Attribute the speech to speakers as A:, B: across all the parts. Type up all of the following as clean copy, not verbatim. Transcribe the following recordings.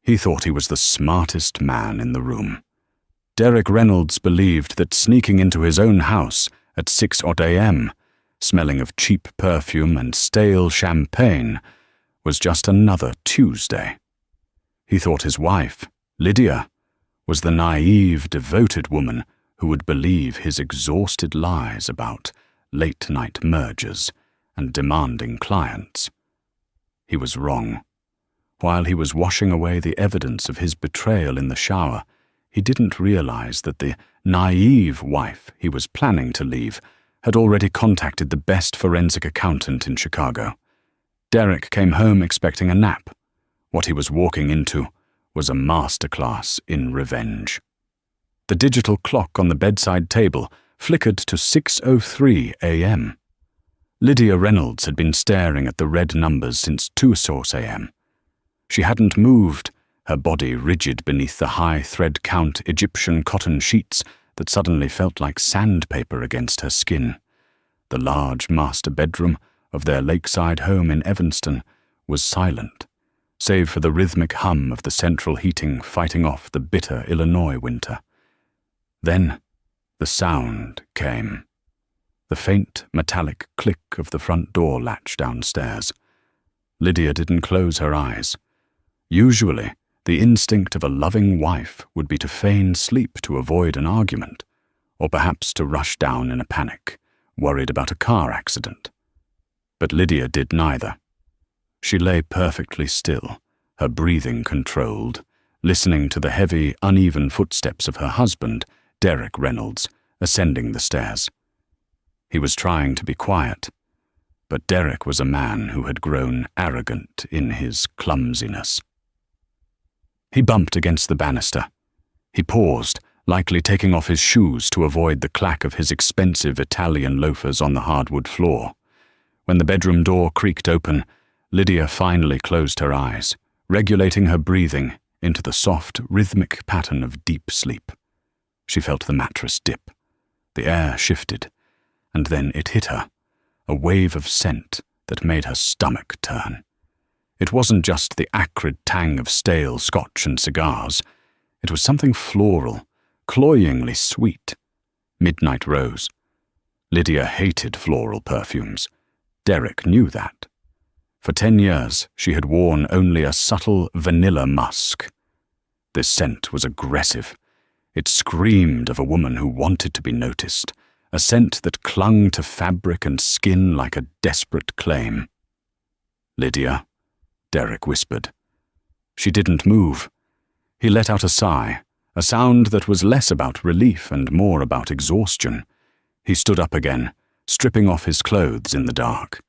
A: He thought he was the smartest man in the room. Derek Reynolds believed that sneaking into his own house at 6 a.m., smelling of cheap perfume and stale champagne, was just another Tuesday. He thought his wife, Lydia, was the naive, devoted woman who would believe his exhausted lies about late-night mergers and demanding clients. He was wrong. While he was washing away the evidence of his betrayal in the shower, he didn't realize that the naive wife he was planning to leave had already contacted the best forensic accountant in Chicago. Derek came home expecting a nap. What he was walking into was a masterclass in revenge. The digital clock on the bedside table flickered to 6:03 a.m. Lydia Reynolds had been staring at the red numbers since 2 a.m. She hadn't moved, her body rigid beneath the high thread-count Egyptian cotton sheets that suddenly felt like sandpaper against her skin. The large master bedroom of their lakeside home in Evanston was silent, save for the rhythmic hum of the central heating fighting off the bitter Illinois winter. Then the sound came. The faint, metallic click of the front door latch downstairs. Lydia didn't close her eyes. Usually, the instinct of a loving wife would be to feign sleep to avoid an argument, or perhaps to rush down in a panic, worried about a car accident. But Lydia did neither. She lay perfectly still, her breathing controlled, listening to the heavy, uneven footsteps of her husband, Derek Reynolds, ascending the stairs. He was trying to be quiet, but Derek was a man who had grown arrogant in his clumsiness. He bumped against the banister. He paused, likely taking off his shoes to avoid the clack of his expensive Italian loafers on the hardwood floor. When the bedroom door creaked open, Lydia finally closed her eyes, regulating her breathing into the soft, rhythmic pattern of deep sleep. She felt the mattress dip. The air shifted, and then it hit her, a wave of scent that made her stomach turn. It wasn't just the acrid tang of stale scotch and cigars. It was something floral, cloyingly sweet. Midnight rose. Lydia hated floral perfumes. Derek knew that. For 10 years, she had worn only a subtle vanilla musk. This scent was aggressive. It screamed of a woman who wanted to be noticed, a scent that clung to fabric and skin like a desperate claim. "Lydia," Derek whispered. She didn't move. He let out a sigh, a sound that was less about relief and more about exhaustion. He stood up again, stripping off his clothes in the dark.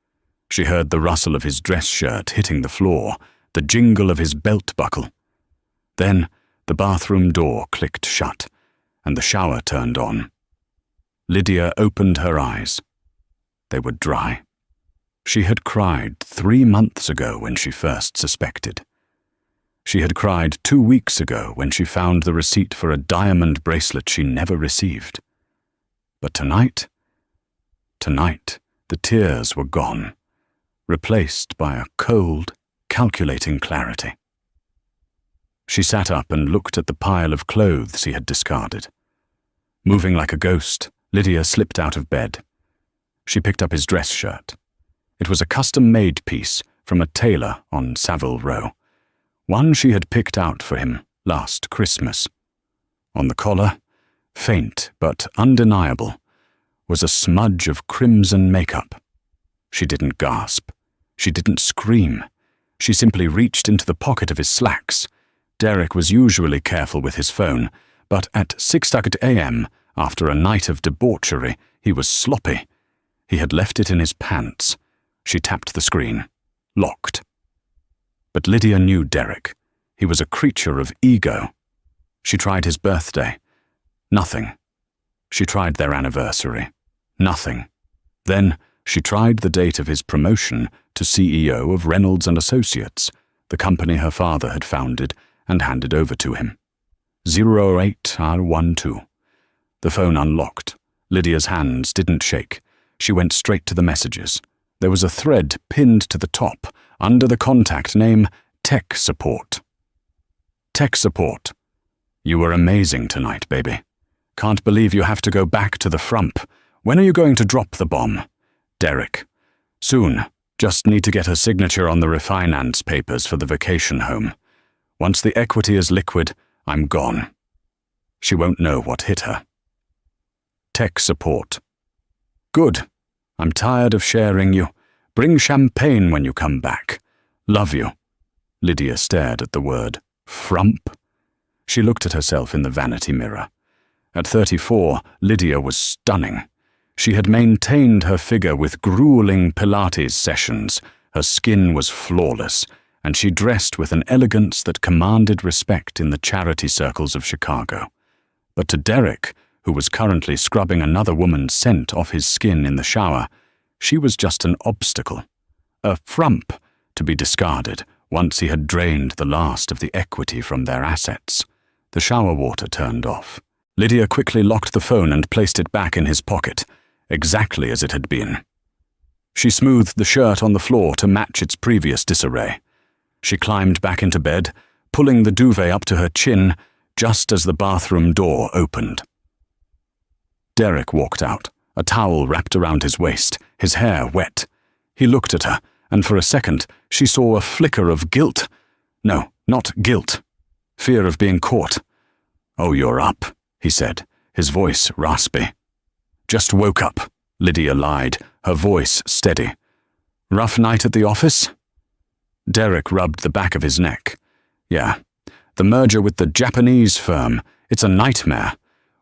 A: She heard the rustle of his dress shirt hitting the floor, the jingle of his belt buckle. Then the bathroom door clicked shut, and the shower turned on. Lydia opened her eyes. They were dry. She had cried 3 months ago when she first suspected. She had cried 2 weeks ago when she found the receipt for a diamond bracelet she never received. But tonight, the tears were gone, replaced by a cold, calculating clarity. She sat up and looked at the pile of clothes he had discarded. Moving like a ghost, Lydia slipped out of bed. She picked up his dress shirt. It was a custom-made piece from a tailor on Savile Row, one she had picked out for him last Christmas. On the collar, faint but undeniable, was a smudge of crimson makeup. She didn't gasp. She didn't scream. She simply reached into the pocket of his slacks. Derek was usually careful with his phone, but at 6:00 a.m., after a night of debauchery, he was sloppy. He had left it in his pants. She tapped the screen. Locked. But Lydia knew Derek. He was a creature of ego. She tried his birthday. Nothing. She tried their anniversary. Nothing. Then she tried the date of his promotion to CEO of Reynolds and Associates, the company her father had founded and handed over to him. 08R12. The phone unlocked. Lydia's hands didn't shake. She went straight to the messages. There was a thread pinned to the top, under the contact name Tech Support. Tech support. You were amazing tonight, baby. Can't believe you have to go back to the frump. When are you going to drop the bomb? Derek. Soon. Just need to get her signature on the refinance papers for the vacation home. Once the equity is liquid, I'm gone. She won't know what hit her. Tech support. Good. I'm tired of sharing you. Bring champagne when you come back. Love you. Lydia stared at the word frump. She looked at herself in the vanity mirror. At 34, Lydia was stunning. She had maintained her figure with grueling Pilates sessions, her skin was flawless, and she dressed with an elegance that commanded respect in the charity circles of Chicago. But to Derek, who was currently scrubbing another woman's scent off his skin in the shower, she was just an obstacle, a frump to be discarded once he had drained the last of the equity from their assets. The shower water turned off. Lydia quickly locked the phone and placed it back in his pocket, exactly as it had been. She smoothed the shirt on the floor to match its previous disarray. She climbed back into bed, pulling the duvet up to her chin, just as the bathroom door opened. Derek walked out, a towel wrapped around his waist, his hair wet. He looked at her, and for a second she saw a flicker of guilt. No, not guilt. Fear of being caught. "Oh, you're up," he said, his voice raspy. "Just woke up," Lydia lied, her voice steady. "Rough night at the office?" Derek rubbed the back of his neck. "Yeah, the merger with the Japanese firm, it's a nightmare.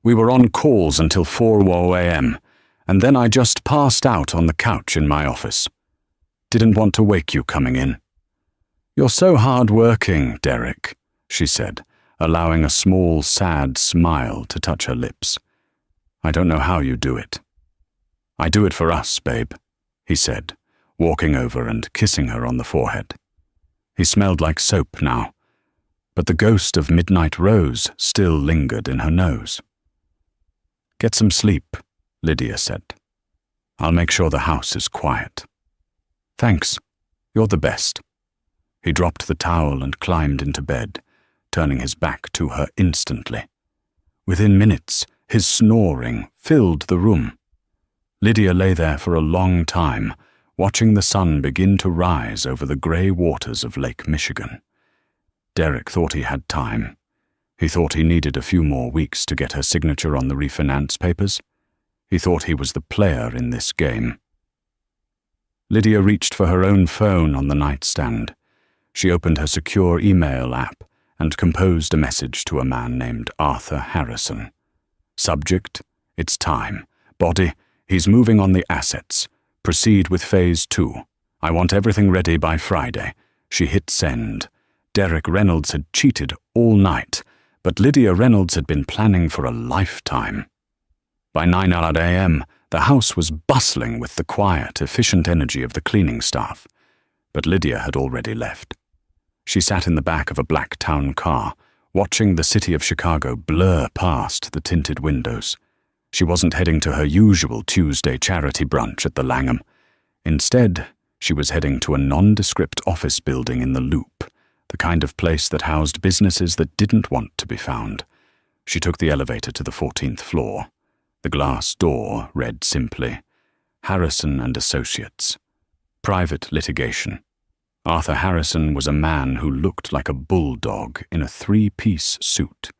A: We were on calls until 4 a.m., and then I just passed out on the couch in my office. Didn't want to wake you coming in." "You're so hard-working, Derek," she said, allowing a small, sad smile to touch her lips. "I don't know how you do it." "I do it for us, babe," he said, walking over and kissing her on the forehead. He smelled like soap now, but the ghost of Midnight Rose still lingered in her nose. "Get some sleep," Lydia said. "I'll make sure the house is quiet." "Thanks. You're the best." He dropped the towel and climbed into bed, turning his back to her instantly. Within minutes, his snoring filled the room. Lydia lay there for a long time, watching the sun begin to rise over the grey waters of Lake Michigan. Derek thought he had time. He thought he needed a few more weeks to get her signature on the refinance papers. He thought he was the player in this game. Lydia reached for her own phone on the nightstand. She opened her secure email app and composed a message to a man named Arthur Harrison. Subject, it's time. Body, he's moving on the assets. Proceed with phase 2. I want everything ready by Friday. She hit send. Derek Reynolds had cheated all night, but Lydia Reynolds had been planning for a lifetime. By 9 a.m., the house was bustling with the quiet, efficient energy of the cleaning staff, but Lydia had already left. She sat in the back of a black town car, watching the city of Chicago blur past the tinted windows. She wasn't heading to her usual Tuesday charity brunch at the Langham. Instead, she was heading to a nondescript office building in the Loop, the kind of place that housed businesses that didn't want to be found. She took the elevator to the 14th floor. The glass door read simply, Harrison and Associates. Private litigation. Arthur Harrison was a man who looked like a bulldog in a 3-piece suit.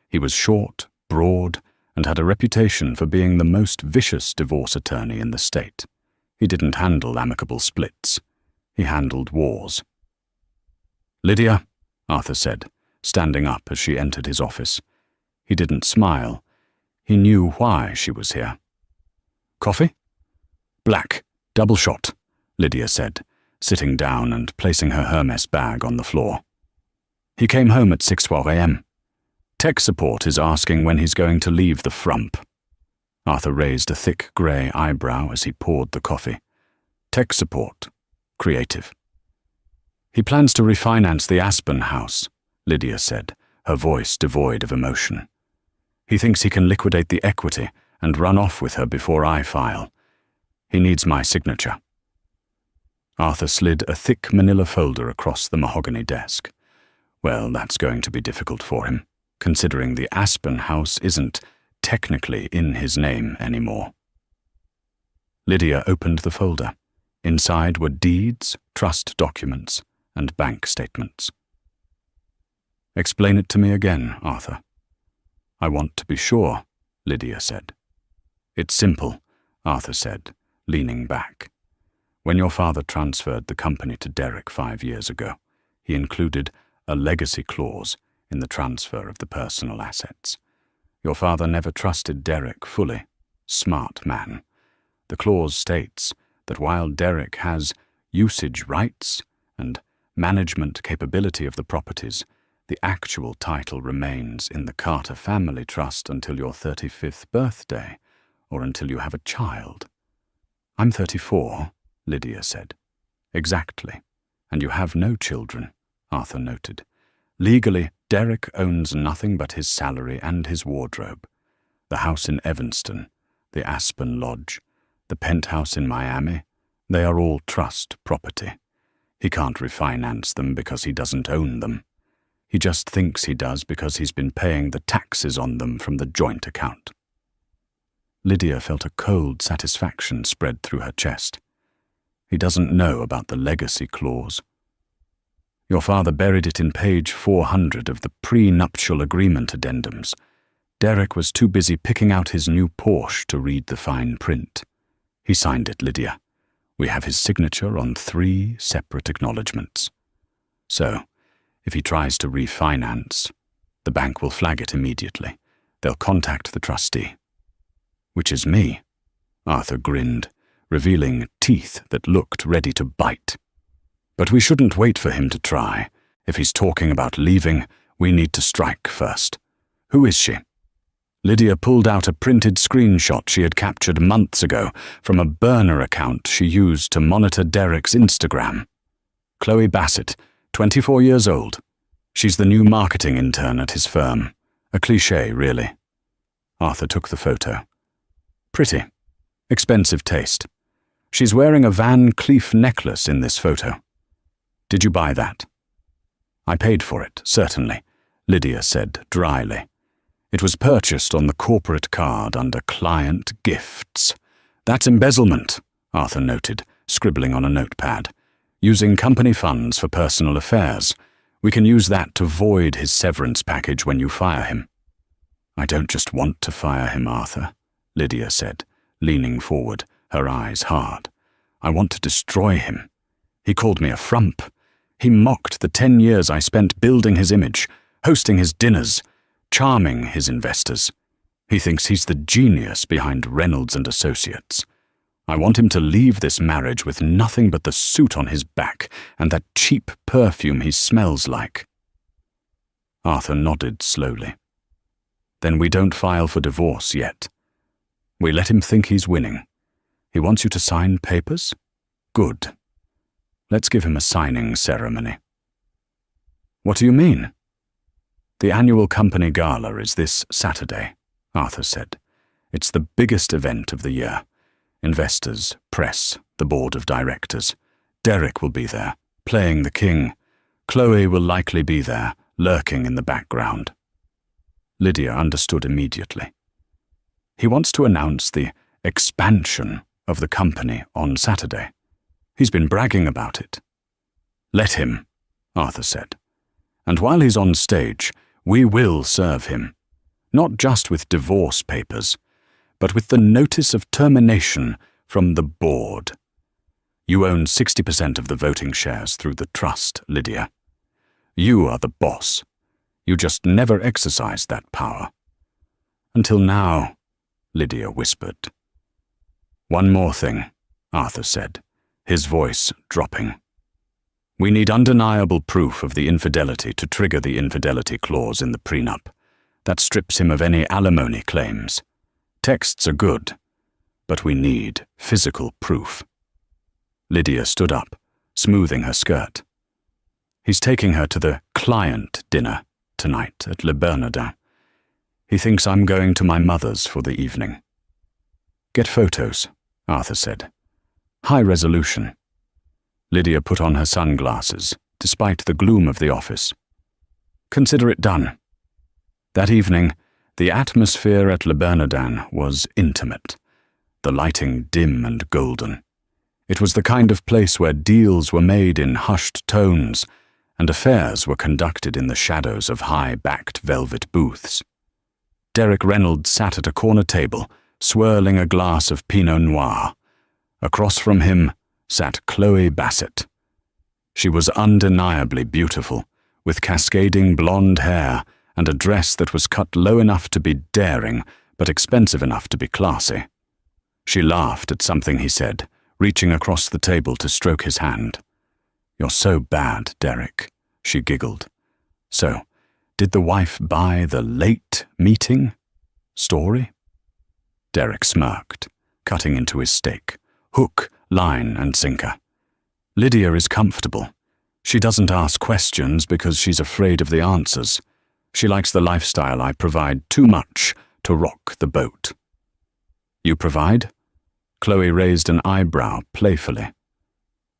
A: He was short, broad, and had a reputation for being the most vicious divorce attorney in the state. He didn't handle amicable splits. He handled wars. "Lydia," Arthur said, standing up as she entered his office. He didn't smile. He knew why she was here. "Coffee?" "Black, double shot," Lydia said, sitting down and placing her Hermes bag on the floor. "He came home at 6:12 a.m. Tech support is asking when he's going to leave the frump." Arthur raised a thick grey eyebrow as he poured the coffee. "Tech support. Creative." "He plans to refinance the Aspen house," Lydia said, her voice devoid of emotion. "He thinks he can liquidate the equity and run off with her before I file. He needs my signature." Arthur slid a thick manila folder across the mahogany desk. Well, that's going to be difficult for him, considering the Aspen house isn't technically in his name anymore. Lydia opened the folder. Inside were deeds, trust documents, and bank statements. "Explain it to me again, Arthur." "I want to be sure," Lydia said. "It's simple," Arthur said, leaning back. "When your father transferred the company to Derek 5 years ago, he included a legacy clause in the transfer of the personal assets. Your father never trusted Derek fully. Smart man. The clause states that while Derek has usage rights and management capability of the properties, the actual title remains in the Carter family trust until your 35th birthday, or until you have a child." "I'm 34, Lydia said. "Exactly. And you have no children," Arthur noted. "Legally, Derek owns nothing but his salary and his wardrobe. The house in Evanston, the Aspen Lodge, the penthouse in Miami, they are all trust property. He can't refinance them because he doesn't own them. He just thinks he does because he's been paying the taxes on them from the joint account." Lydia felt a cold satisfaction spread through her chest. "He doesn't know about the legacy clause. Your father buried it in page 400 of the prenuptial agreement addendums. Derek was too busy picking out his new Porsche to read the fine print. He signed it, Lydia. We have his signature on 3 separate acknowledgements. So, if he tries to refinance, the bank will flag it immediately. They'll contact the trustee." "Which is me," Arthur grinned, revealing teeth that looked ready to bite. "But we shouldn't wait for him to try. If he's talking about leaving, we need to strike first. Who is she?" Lydia pulled out a printed screenshot she had captured months ago from a burner account she used to monitor Derek's Instagram. "Chloe Bassett, 24 years old. She's the new marketing intern at his firm. A cliché, really." Arthur took the photo. "Pretty. Expensive taste. She's wearing a Van Cleef necklace in this photo. Did you buy that?" "I paid for it, certainly," Lydia said dryly. "It was purchased on the corporate card under client gifts. That's embezzlement," Arthur noted, scribbling on a notepad. "Using company funds for personal affairs. We can use that to void his severance package when you fire him." "I don't just want to fire him, Arthur," Lydia said, leaning forward, her eyes hard. "I want to destroy him. He called me a frump. He mocked the 10 years I spent building his image, hosting his dinners, charming his investors. He thinks he's the genius behind Reynolds and Associates. I want him to leave this marriage with nothing but the suit on his back and that cheap perfume he smells like." Arthur nodded slowly. "Then we don't file for divorce yet. We let him think he's winning. He wants you to sign papers? Good. Let's give him a signing ceremony." "What do you mean?" "The annual company gala is this Saturday," Arthur said. "It's the biggest event of the year. Investors, press, the board of directors. Derek will be there, playing the king. Chloe will likely be there, lurking in the background." Lydia understood immediately. "He wants to announce the expansion of the company on Saturday. He's been bragging about it." "Let him," Arthur said. "And while he's on stage, we will serve him, not just with divorce papers, but with the notice of termination from the board. You own 60% of the voting shares through the trust, Lydia. You are the boss. You just never exercised that power." "Until now," Lydia whispered. "One more thing," Arthur said, his voice dropping. "We need undeniable proof of the infidelity to trigger the infidelity clause in the prenup. That strips him of any alimony claims. Texts are good, but we need physical proof." Lydia stood up, smoothing her skirt. "He's taking her to the client dinner tonight at Le Bernardin. He thinks I'm going to my mother's for the evening." "Get photos," Arthur said. "High resolution." Lydia put on her sunglasses, despite the gloom of the office. Consider it done." That evening, the atmosphere at Le Bernardin was intimate, the lighting dim and golden. It was the kind of place where deals were made in hushed tones and affairs were conducted in the shadows of high-backed velvet booths. Derek Reynolds sat at a corner table, swirling a glass of Pinot Noir. Across from him sat Chloe Bassett. She was undeniably beautiful, with cascading blonde hair and a dress that was cut low enough to be daring, but expensive enough to be classy. She laughed at something he said, reaching across the table to stroke his hand. "You're so bad, Derek," she giggled. "So, did the wife buy the late meeting story?" Derek smirked, cutting into his steak, hook, line, and sinker. "Lydia is comfortable. She doesn't ask questions because she's afraid of the answers. She likes the lifestyle I provide too much to rock the boat." "You provide?" Chloe raised an eyebrow playfully.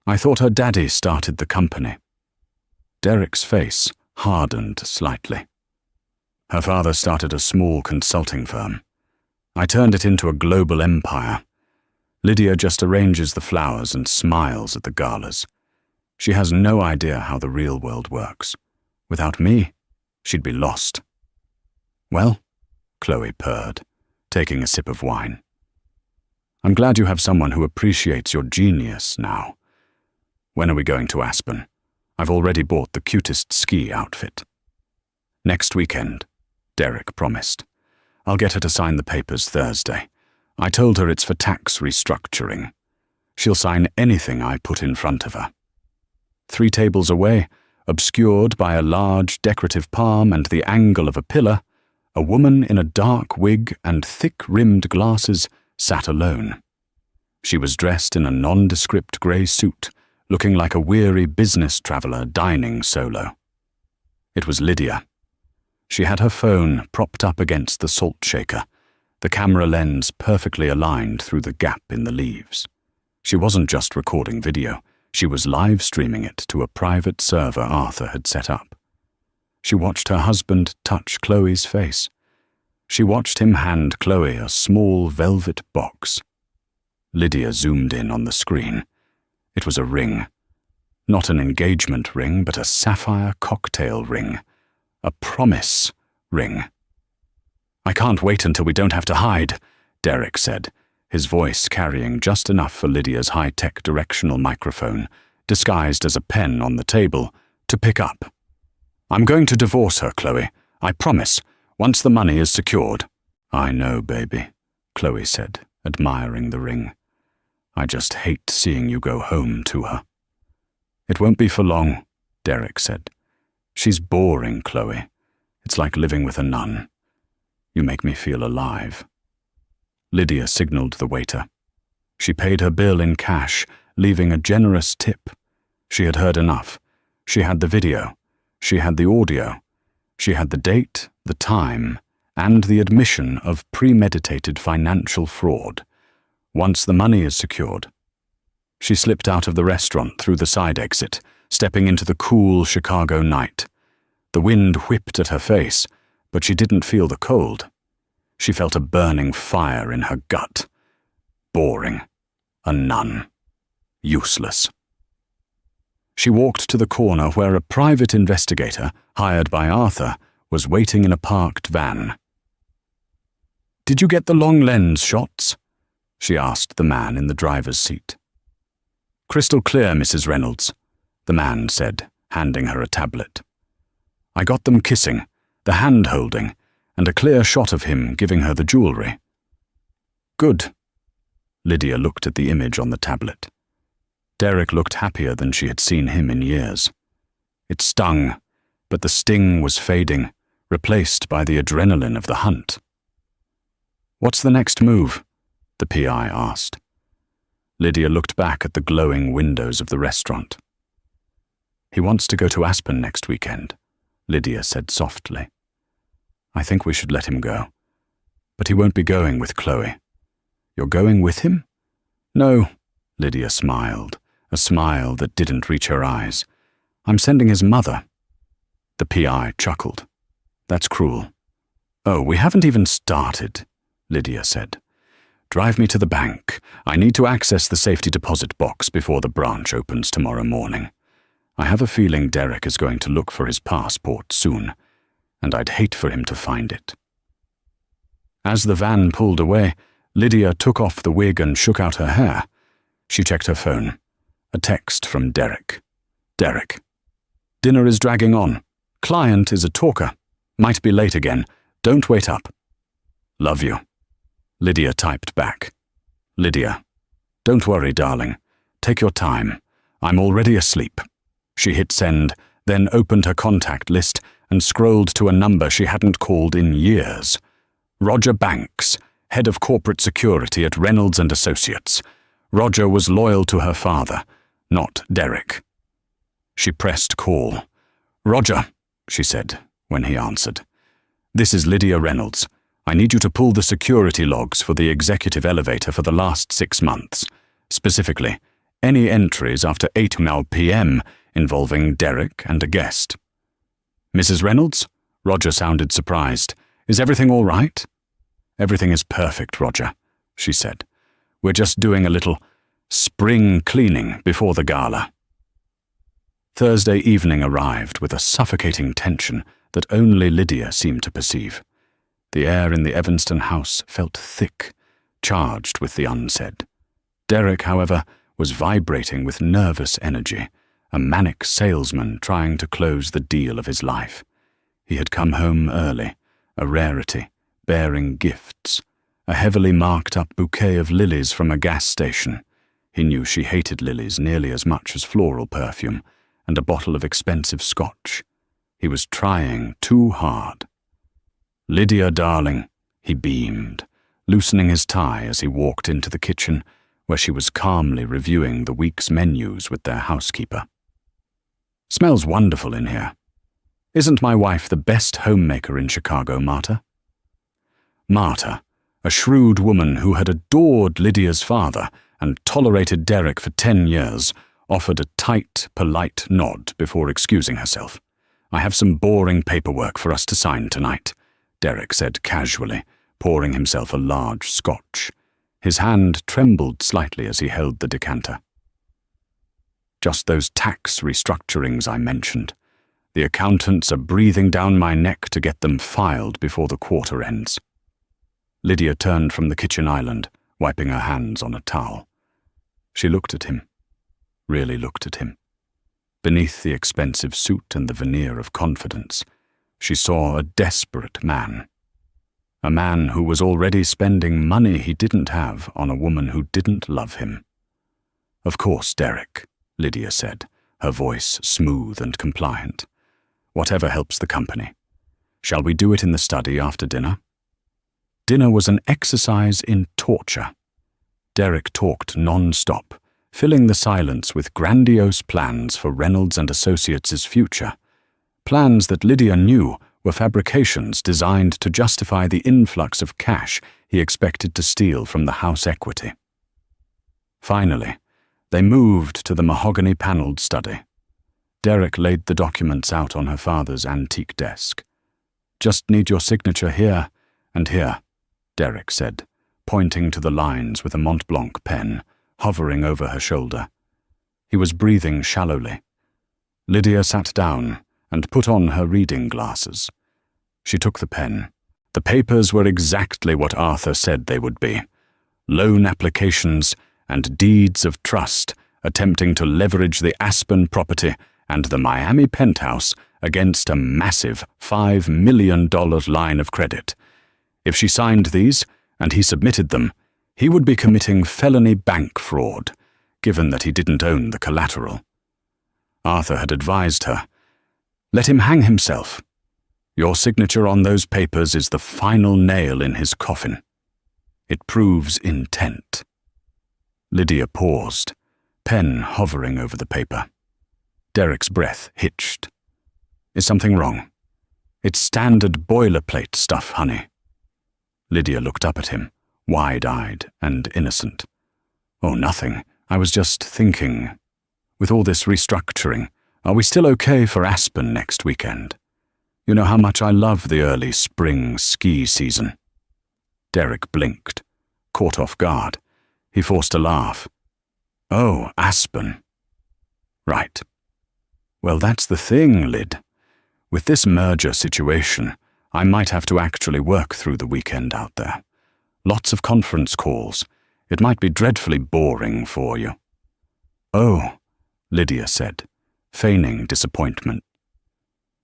A: "I thought her daddy started the company." Derek's face hardened slightly. "Her father started a small consulting firm. I turned it into a global empire. Lydia just arranges the flowers and smiles at the galas. She has no idea how the real world works. Without me, she'd be lost." "Well," Chloe purred, taking a sip of wine. "I'm glad you have someone who appreciates your genius now. When are we going to Aspen? I've already bought the cutest ski outfit." "Next weekend," Derek promised. "I'll get her to sign the papers Thursday. I told her it's for tax restructuring. She'll sign anything I put in front of her." 3 tables away, obscured by a large decorative palm and the angle of a pillar, a woman in a dark wig and thick-rimmed glasses sat alone. She was dressed in a nondescript grey suit, looking like a weary business traveller dining solo. It was Lydia. She had her phone propped up against the salt shaker, the camera lens perfectly aligned through the gap in the leaves. She wasn't just recording video, she was live streaming it to a private server Arthur had set up. She watched her husband touch Chloe's face. She watched him hand Chloe a small velvet box. Lydia zoomed in on the screen. It was a ring. Not an engagement ring, but a sapphire cocktail ring. A promise ring. "I can't wait until we don't have to hide," Derek said, his voice carrying just enough for Lydia's high-tech directional microphone, disguised as a pen on the table, to pick up. "I'm going to divorce her, Chloe. I promise. Once the money is secured." "I know, baby," Chloe said, admiring the ring. "I just hate seeing you go home to her." "It won't be for long," Derek said. "She's boring, Chloe. It's like living with a nun. You make me feel alive." Lydia signaled the waiter. She paid her bill in cash, leaving a generous tip. She had heard enough. She had the video. She had the audio. She had the date, the time, and the admission of premeditated financial fraud. Once the money is secured. She slipped out of the restaurant through the side exit, stepping into the cool Chicago night. The wind whipped at her face, but she didn't feel the cold. She felt a burning fire in her gut. Boring. A nun. Useless. She walked to the corner where a private investigator, hired by Arthur, was waiting in a parked van. "Did you get the long lens shots?" she asked the man in the driver's seat. "Crystal clear, Mrs. Reynolds," the man said, handing her a tablet. "I got them kissing, the hand-holding, and a clear shot of him giving her the jewelry." "Good." Lydia looked at the image on the tablet. Derek looked happier than she had seen him in years. It stung, but the sting was fading, replaced by the adrenaline of the hunt. "What's the next move?" the PI asked. Lydia looked back at the glowing windows of the restaurant. "He wants to go to Aspen next weekend," Lydia said softly. "I think we should let him go. But he won't be going with Chloe." "You're going with him?" "No," Lydia smiled, a smile that didn't reach her eyes. "I'm sending his mother." The PI chuckled. That's cruel. Oh, we haven't even started, Lydia said. Drive me to the bank. I need to access the safety deposit box before the branch opens tomorrow morning. I have a feeling Derek is going to look for his passport soon, and I'd hate for him to find it. As the van pulled away, Lydia took off the wig and shook out her hair. She checked her phone. A text from Derek. Derek. Dinner is dragging on. Client is a talker. Might be late again. Don't wait up. Love you. Lydia typed back. Lydia. Don't worry, darling. Take your time. I'm already asleep. She hit send, then opened her contact list and scrolled to a number she hadn't called in years. Roger Banks, head of corporate security at Reynolds and Associates. Roger was loyal to her father, not Derek. She pressed call. Roger, she said when he answered. This is Lydia Reynolds. I need you to pull the security logs for the executive elevator for the last 6 months. Specifically, any entries after 8 p.m. involving Derek and a guest. Mrs. Reynolds? Roger sounded surprised. Is everything all right? Everything is perfect, Roger, she said. We're just doing a little spring cleaning before the gala. Thursday evening arrived with a suffocating tension that only Lydia seemed to perceive. The air in the Evanston house felt thick, charged with the unsaid. Derek, however, was vibrating with nervous energy, a manic salesman trying to close the deal of his life. He had come home early, a rarity, bearing gifts, a heavily marked-up bouquet of lilies from a gas station. He knew she hated lilies nearly as much as floral perfume, and a bottle of expensive scotch. He was trying too hard. Lydia, darling, he beamed, loosening his tie as he walked into the kitchen, where she was calmly reviewing the week's menus with their housekeeper. Smells wonderful in here. Isn't my wife the best homemaker in Chicago, Marta? Marta, a shrewd woman who had adored Lydia's father and tolerated Derek for 10 years, offered a tight, polite nod before excusing herself. I have some boring paperwork for us to sign tonight, Derek said casually, pouring himself a large scotch. His hand trembled slightly as he held the decanter. Just those tax restructurings I mentioned. The accountants are breathing down my neck to get them filed before the quarter ends. Lydia turned from the kitchen island, wiping her hands on a towel. She looked at him, really looked at him. Beneath the expensive suit and the veneer of confidence, she saw a desperate man. A man who was already spending money he didn't have on a woman who didn't love him. Of course, Derek, Lydia said, her voice smooth and compliant. Whatever helps the company. Shall we do it in the study after dinner? Dinner was an exercise in torture. Derek talked non-stop, filling the silence with grandiose plans for Reynolds and Associates' future. Plans that Lydia knew were fabrications designed to justify the influx of cash he expected to steal from the house equity. Finally, they moved to the mahogany-paneled study. Derek laid the documents out on her father's antique desk. Just need your signature here and here, Derek said, pointing to the lines with a Mont Blanc pen, hovering over her shoulder. He was breathing shallowly. Lydia sat down and put on her reading glasses. She took the pen. The papers were exactly what Arthur said they would be. Loan applications and deeds of trust attempting to leverage the Aspen property and the Miami penthouse against a massive $5 million line of credit. If she signed these, and he submitted them, he would be committing felony bank fraud, given that he didn't own the collateral. Arthur had advised her, "Let him hang himself. Your signature on those papers is the final nail in his coffin. It proves intent." Lydia paused, pen hovering over the paper. Derek's breath hitched. "Is something wrong?" "It's standard boilerplate stuff, honey." Lydia looked up at him, wide-eyed and innocent. "Oh, nothing. I was just thinking. With all this restructuring, are we still okay for Aspen next weekend?" You know how much I love the early spring ski season." Derek blinked, caught off guard. He forced a laugh. "Oh, Aspen. Right. Well, that's the thing, Lyd. With this merger situation, I might have to actually work through the weekend out there. Lots of conference calls. It might be dreadfully boring for you." "Oh," Lydia said, feigning disappointment.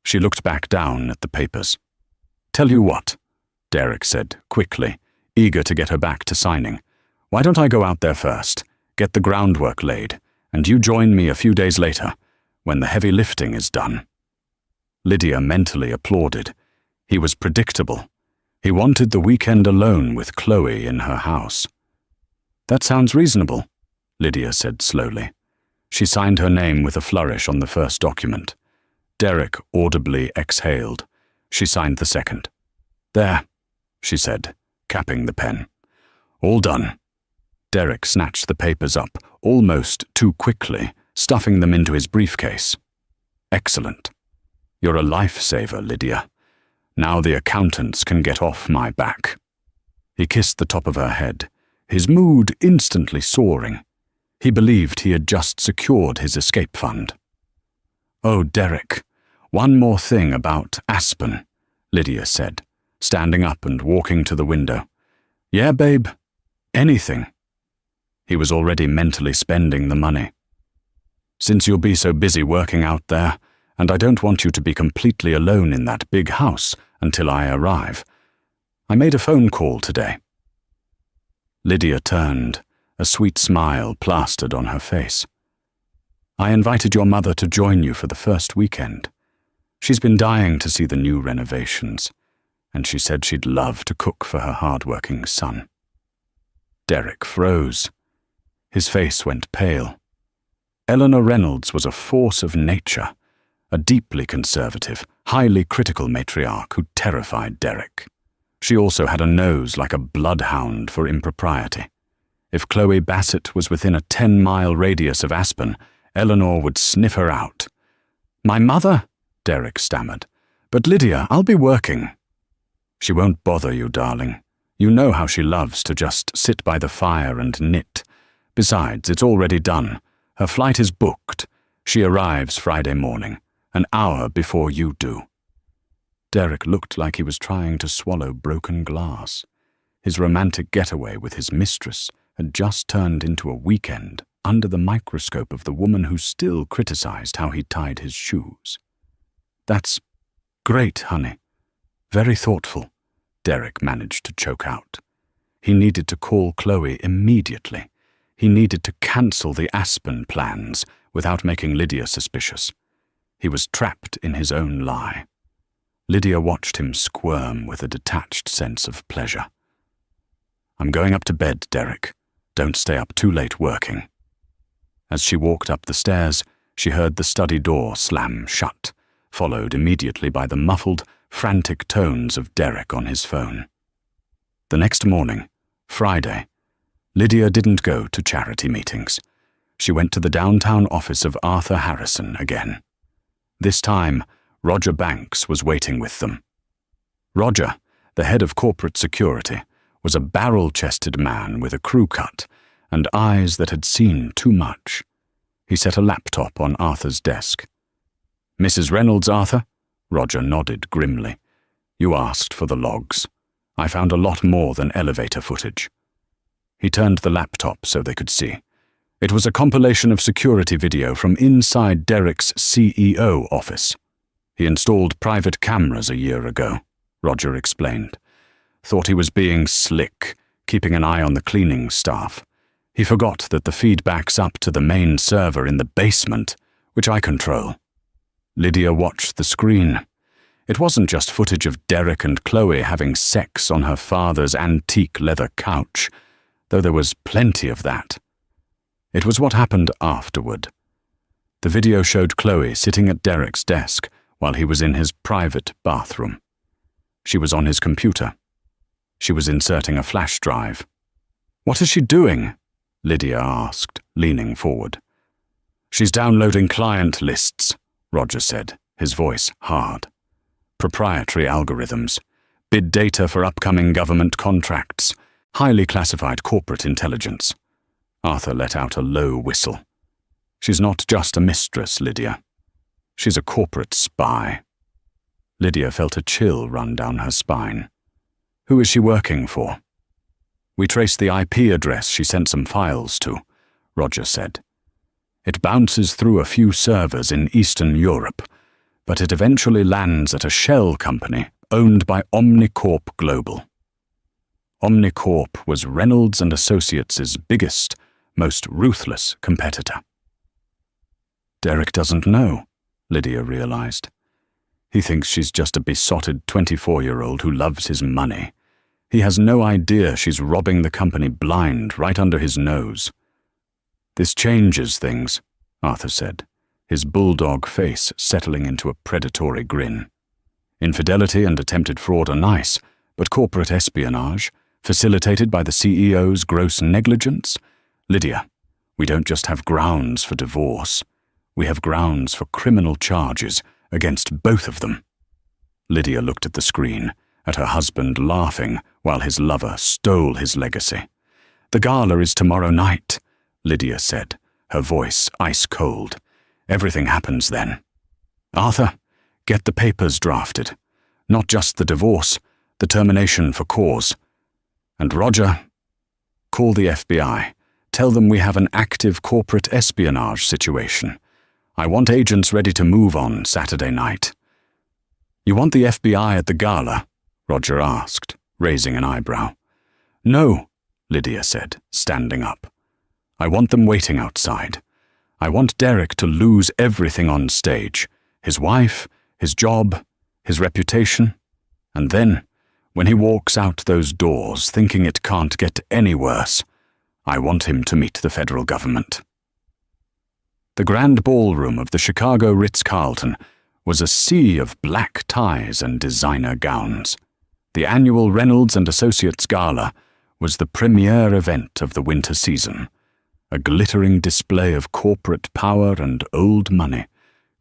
A: She looked back down at the papers. "Tell you what," Derek said quickly, eager to get her back to signing. "Why don't I go out there first, get the groundwork laid, and you join me a few days later, when the heavy lifting is done?" Lydia mentally applauded. He was predictable. He wanted the weekend alone with Chloe in her house. "That sounds reasonable," Lydia said slowly. She signed her name with a flourish on the first document. Derek audibly exhaled. She signed the second. "There," she said, capping the pen. "All done." Derek snatched the papers up, almost too quickly, stuffing them into his briefcase. "Excellent. You're a lifesaver, Lydia. Now the accountants can get off my back." He kissed the top of her head, his mood instantly soaring. He believed he had just secured his escape fund. "Oh, Derek, one more thing about Aspen," Lydia said, standing up and walking to the window. "Yeah, babe? Anything." He was already mentally spending the money. "Since you'll be so busy working out there, and I don't want you to be completely alone in that big house until I arrive, I made a phone call today." Lydia turned, a sweet smile plastered on her face. "I invited your mother to join you for the first weekend. She's been dying to see the new renovations, and she said she'd love to cook for her hard-working son." Derek froze. His face went pale. Eleanor Reynolds was a force of nature, a deeply conservative, highly critical matriarch who terrified Derek. She also had a nose like a bloodhound for impropriety. If Chloe Bassett was within a 10-mile radius of Aspen, Eleanor would sniff her out. "My mother?" Derek stammered. "But Lydia, I'll be working." "She won't bother you, darling. You know how she loves to just sit by the fire and knit. Besides, it's already done. Her flight is booked. She arrives Friday morning, an hour before you do." Derek looked like he was trying to swallow broken glass. His romantic getaway with his mistress had just turned into a weekend under the microscope of the woman who still criticized how he tied his shoes. "That's great, honey. Very thoughtful," Derek managed to choke out. He needed to call Chloe immediately. He needed to cancel the Aspen plans without making Lydia suspicious. He was trapped in his own lie. Lydia watched him squirm with a detached sense of pleasure. "I'm going up to bed, Derek. Don't stay up too late working." As she walked up the stairs, she heard the study door slam shut, followed immediately by the muffled, frantic tones of Derek on his phone. The next morning, Friday, Lydia didn't go to charity meetings. She went to the downtown office of Arthur Harrison again. This time, Roger Banks was waiting with them. Roger, the head of corporate security, was a barrel-chested man with a crew cut and eyes that had seen too much. He set a laptop on Arthur's desk. "Mrs. Reynolds, Arthur?" Roger nodded grimly. "You asked for the logs. I found a lot more than elevator footage." He turned the laptop so they could see. It was a compilation of security video from inside Derek's CEO office. "He installed private cameras a year ago," Roger explained. "Thought he was being slick, keeping an eye on the cleaning staff. He forgot that the feedback's up to the main server in the basement, which I control." Lydia watched the screen. It wasn't just footage of Derek and Chloe having sex on her father's antique leather couch, though there was plenty of that. It was what happened afterward. The video showed Chloe sitting at Derek's desk while he was in his private bathroom. She was on his computer. She was inserting a flash drive. "What is she doing?" Lydia asked, leaning forward. "She's downloading client lists," Roger said, his voice hard. proprietary algorithms, bid data for upcoming government contracts, highly classified corporate intelligence. Arthur let out a low whistle. She's not just a mistress, Lydia. She's a corporate spy. Lydia felt a chill run down her spine. Who is she working for? We traced the IP address she sent some files to, Roger said. It bounces through a few servers in Eastern Europe, but it eventually lands at a shell company owned by Omnicorp Global. Omnicorp was Reynolds and Associates' biggest, most ruthless competitor. Derek doesn't know, Lydia realized. He thinks she's just a besotted 24-year-old who loves his money. He has no idea she's robbing the company blind right under his nose. This changes things, Arthur said, his bulldog face settling into a predatory grin. Infidelity and attempted fraud are nice, but corporate espionage, facilitated by the CEO's gross negligence? Lydia, we don't just have grounds for divorce. We have grounds for criminal charges against both of them. Lydia looked at the screen, at her husband laughing while his lover stole his legacy. The gala is tomorrow night, Lydia said, her voice ice-cold. Everything happens then. Arthur, get the papers drafted. Not just the divorce, the termination for cause. And Roger, call the FBI. Tell them we have an active corporate espionage situation. I want agents ready to move on Saturday night. You want the FBI at the gala? Roger asked, raising an eyebrow. No, Lydia said, standing up. I want them waiting outside. I want Derek to lose everything on stage, his wife, his job, his reputation, and then, when he walks out those doors thinking it can't get any worse, I want him to meet the federal government. The grand ballroom of the Chicago Ritz-Carlton was a sea of black ties and designer gowns. The annual Reynolds and Associates Gala was the premier event of the winter season, a glittering display of corporate power and old money.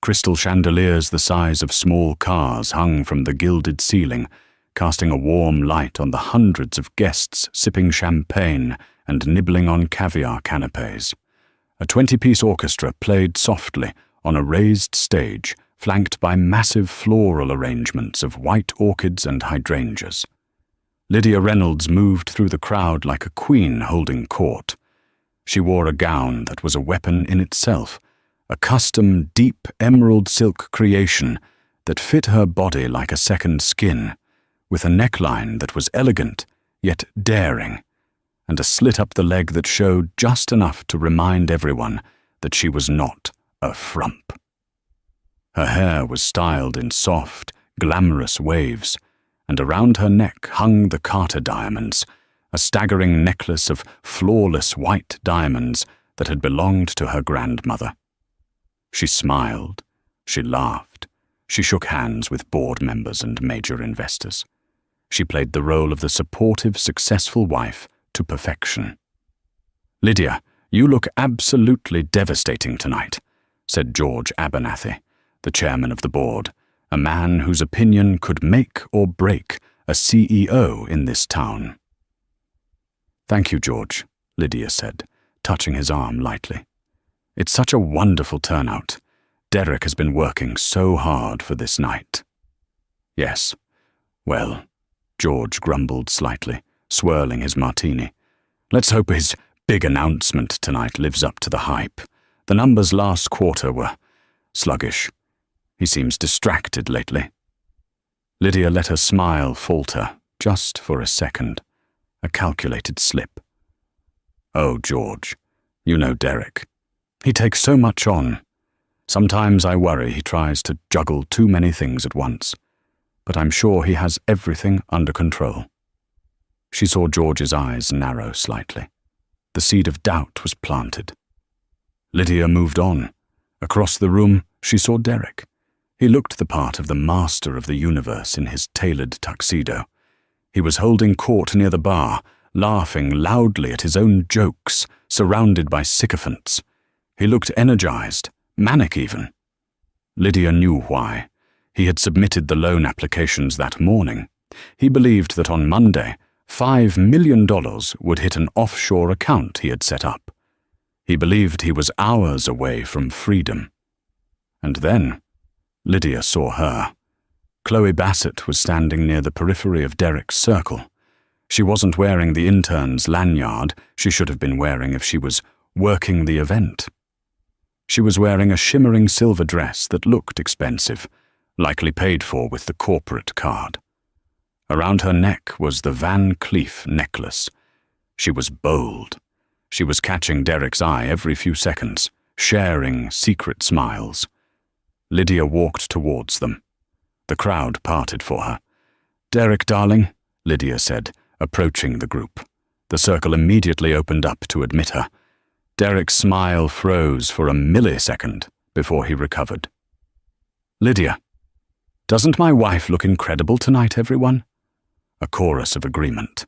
A: Crystal chandeliers the size of small cars hung from the gilded ceiling, casting a warm light on the hundreds of guests sipping champagne and nibbling on caviar canapes. A 20-piece orchestra played softly on a raised stage, flanked by massive floral arrangements of white orchids and hydrangeas. Lydia Reynolds moved through the crowd like a queen holding court. She wore a gown that was a weapon in itself, a custom deep emerald silk creation that fit her body like a second skin, with a neckline that was elegant yet daring, and a slit up the leg that showed just enough to remind everyone that she was not a frump. Her hair was styled in soft, glamorous waves, and around her neck hung the Carter diamonds, a staggering necklace of flawless white diamonds that had belonged to her grandmother. She smiled, she laughed, she shook hands with board members and major investors. She played the role of the supportive, successful wife to perfection. "Lydia, you look absolutely devastating tonight," said George Abernathy, the chairman of the board, a man whose opinion could make or break a CEO in this town. "Thank you, George," Lydia said, touching his arm lightly. "It's such a wonderful turnout. Derek has been working so hard for this night." "Yes. Well," George grumbled slightly, swirling his martini. "Let's hope his big announcement tonight lives up to the hype. The numbers last quarter were sluggish. He seems distracted lately." Lydia let her smile falter, just for a second, a calculated slip. "Oh, George, you know Derek. He takes so much on. Sometimes I worry he tries to juggle too many things at once, but I'm sure he has everything under control." She saw George's eyes narrow slightly. The seed of doubt was planted. Lydia moved on. Across the room, she saw Derek. He looked the part of the master of the universe in his tailored tuxedo. He was holding court near the bar, laughing loudly at his own jokes, surrounded by sycophants. He looked energized, manic even. Lydia knew why. He had submitted the loan applications that morning. He believed that on Monday, $5 million would hit an offshore account he had set up. He believed he was hours away from freedom. And then, Lydia saw her. Chloe Bassett was standing near the periphery of Derek's circle. She wasn't wearing the intern's lanyard she should have been wearing if she was working the event. She was wearing a shimmering silver dress that looked expensive, likely paid for with the corporate card. Around her neck was the Van Cleef necklace. She was bold. She was catching Derek's eye every few seconds, sharing secret smiles. Lydia walked towards them. The crowd parted for her. "Derek, darling," Lydia said, approaching the group. The circle immediately opened up to admit her. Derek's smile froze for a millisecond before he recovered. "Lydia, doesn't my wife look incredible tonight, everyone?" A chorus of agreement.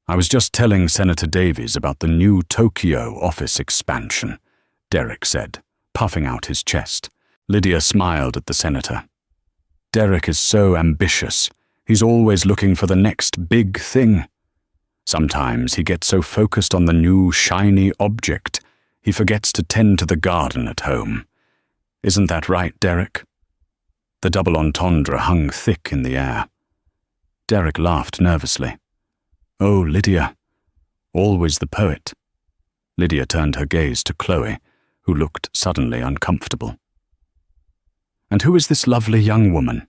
A: "I was just telling Senator Davies about the new Tokyo office expansion," Derek said, puffing out his chest. Lydia smiled at the senator. "Derek is so ambitious. He's always looking for the next big thing. Sometimes he gets so focused on the new shiny object, he forgets to tend to the garden at home. Isn't that right, Derek?" The double entendre hung thick in the air. Derek laughed nervously. "Oh, Lydia. Always the poet." Lydia turned her gaze to Chloe, who looked suddenly uncomfortable. "And who is this lovely young woman?"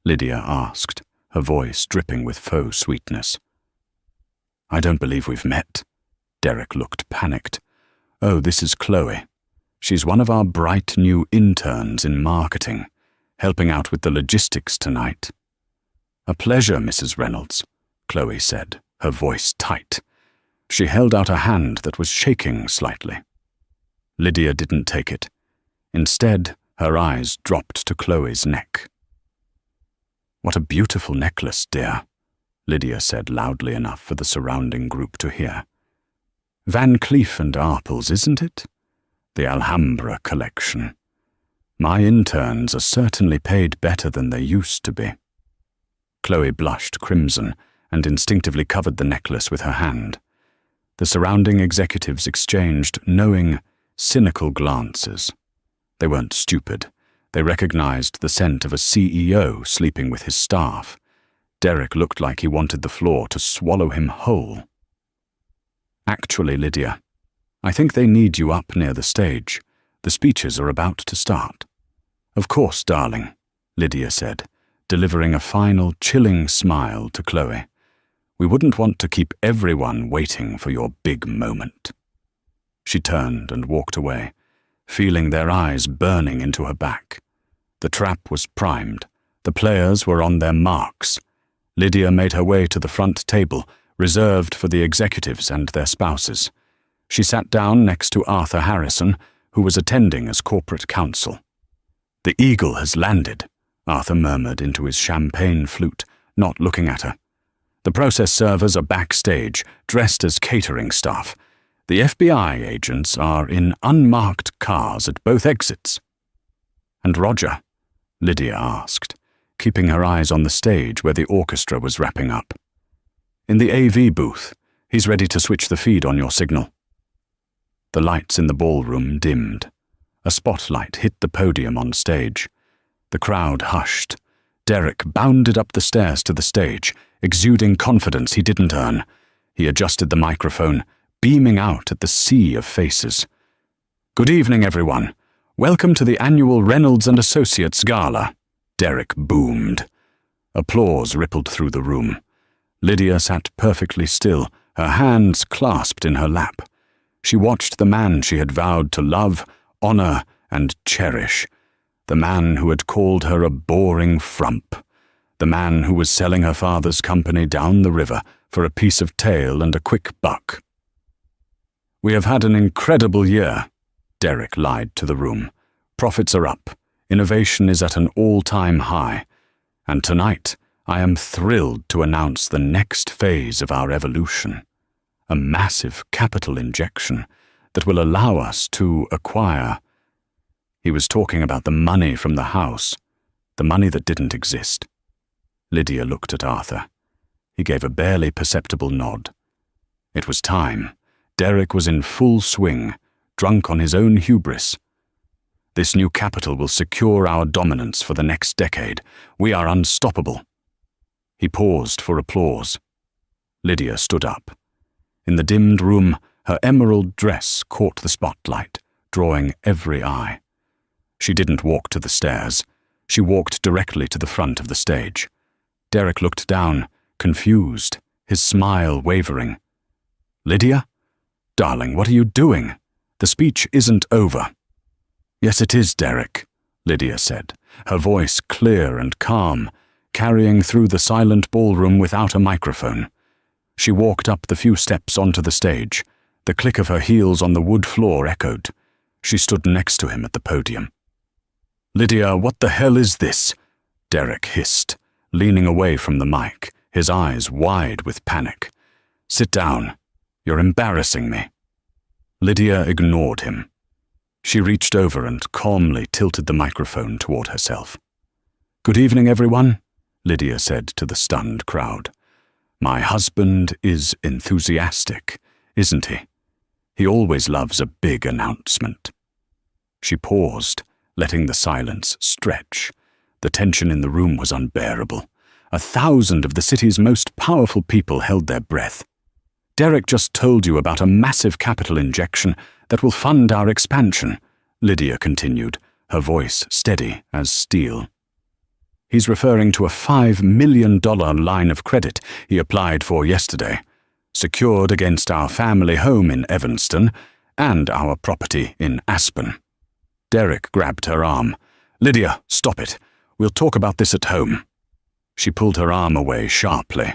A: Lydia asked, her voice dripping with faux sweetness. "I don't believe we've met." Derek looked panicked. "Oh, this is Chloe. She's one of our bright new interns in marketing, helping out with the logistics tonight." "A pleasure, Mrs. Reynolds," Chloe said, her voice tight. She held out a hand that was shaking slightly. Lydia didn't take it. Instead, her eyes dropped to Chloe's neck. "What a beautiful necklace, dear," Lydia said loudly enough for the surrounding group to hear. "Van Cleef and Arpels, isn't it? The Alhambra collection. My interns are certainly paid better than they used to be." Chloe blushed crimson and instinctively covered the necklace with her hand. The surrounding executives exchanged knowing, cynical glances. They weren't stupid. They recognized the scent of a CEO sleeping with his staff. Derek looked like he wanted the floor to swallow him whole. "Actually, Lydia, I think they need you up near the stage. The speeches are about to start." "Of course, darling," Lydia said, delivering a final chilling smile to Chloe. "We wouldn't want to keep everyone waiting for your big moment." She turned and walked away, feeling their eyes burning into her back. The trap was primed. The players were on their marks. Lydia made her way to the front table, reserved for the executives and their spouses. She sat down next to Arthur Harrison, who was attending as corporate counsel. "The eagle has landed," Arthur murmured into his champagne flute, not looking at her. "The process servers are backstage, dressed as catering staff. The FBI agents are in unmarked cars at both exits." "And Roger?" Lydia asked, keeping her eyes on the stage where the orchestra was wrapping up. "In the AV booth. He's ready to switch the feed on your signal." The lights in the ballroom dimmed. A spotlight hit the podium on stage. The crowd hushed. Derek bounded up the stairs to the stage, exuding confidence he didn't earn. He adjusted the microphone, beaming out at the sea of faces. "Good evening, everyone. Welcome to the annual Reynolds and Associates Gala," Derek boomed. Applause rippled through the room. Lydia sat perfectly still, her hands clasped in her lap. She watched the man she had vowed to love, honor, and cherish. The man who had called her a boring frump. The man who was selling her father's company down the river for a piece of tail and a quick buck. "We have had an incredible year," Derek lied to the room. "Profits are up. Innovation is at an all-time high. And tonight, I am thrilled to announce the next phase of our evolution. A massive capital injection that will allow us to acquire..." He was talking about the money from the house. The money that didn't exist. Lydia looked at Arthur. He gave a barely perceptible nod. It was time. Derek was in full swing, drunk on his own hubris. This new capital will secure our dominance for the next decade. We are unstoppable. He paused for applause. Lydia stood up. In the dimmed room, her emerald dress caught the spotlight, drawing every eye. She didn't walk to the stairs. She walked directly to the front of the stage. Derek looked down, confused, his smile wavering. "Lydia? Darling, what are you doing? The speech isn't over." "Yes, it is, Derek," Lydia said, her voice clear and calm, carrying through the silent ballroom without a microphone. She walked up the few steps onto the stage. The click of her heels on the wood floor echoed. She stood next to him at the podium. "Lydia, what the hell is this?" Derek hissed, leaning away from the mic, his eyes wide with panic. "Sit down. You're embarrassing me." Lydia ignored him. She reached over and calmly tilted the microphone toward herself. "Good evening, everyone," Lydia said to the stunned crowd. "My husband is enthusiastic, isn't he? He always loves a big announcement." She paused, letting the silence stretch. The tension in the room was unbearable. 1,000 of the city's most powerful people held their breath. "Derek just told you about a massive capital injection that will fund our expansion," Lydia continued, her voice steady as steel. "He's referring to a $5 million line of credit he applied for yesterday, secured against our family home in Evanston and our property in Aspen." Derek grabbed her arm. "Lydia, stop it. We'll talk about this at home." She pulled her arm away sharply.